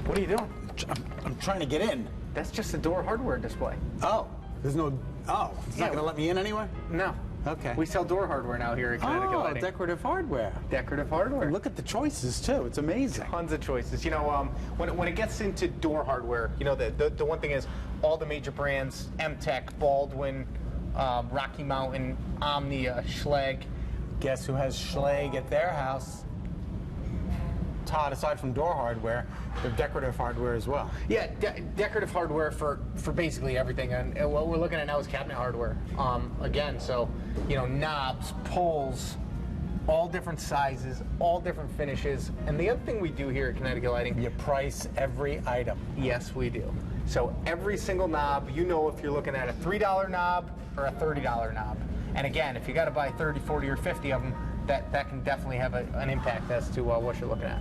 What are you doing? I'm trying to get in. That's just a door hardware display. Oh, there's no. Oh, it's not going to let me in anywhere? No. Okay. We sell door hardware now here at Connecticut Lighting. Decorative hardware. Decorative hardware. Look at the choices too. It's amazing. Tons of choices. You know, when it gets into door hardware, you know, the one thing is all the major brands: Emtek, Baldwin, Rocky Mountain, Omnia, Schlage. Guess who has Schlage at their house? Todd, aside from door hardware, they're decorative hardware as well. Yeah, decorative hardware for basically everything, and what we're looking at now is cabinet hardware. Again, so you know, knobs, pulls, all different sizes, all different finishes. And the other thing we do here at Connecticut Lighting, You price every item. yes, we do. So every single knob, you know if you're looking at a $3 knob or a $30 knob. And again, if you got to buy 30, 40, or 50 of them, that can definitely have an impact as to what you're looking at.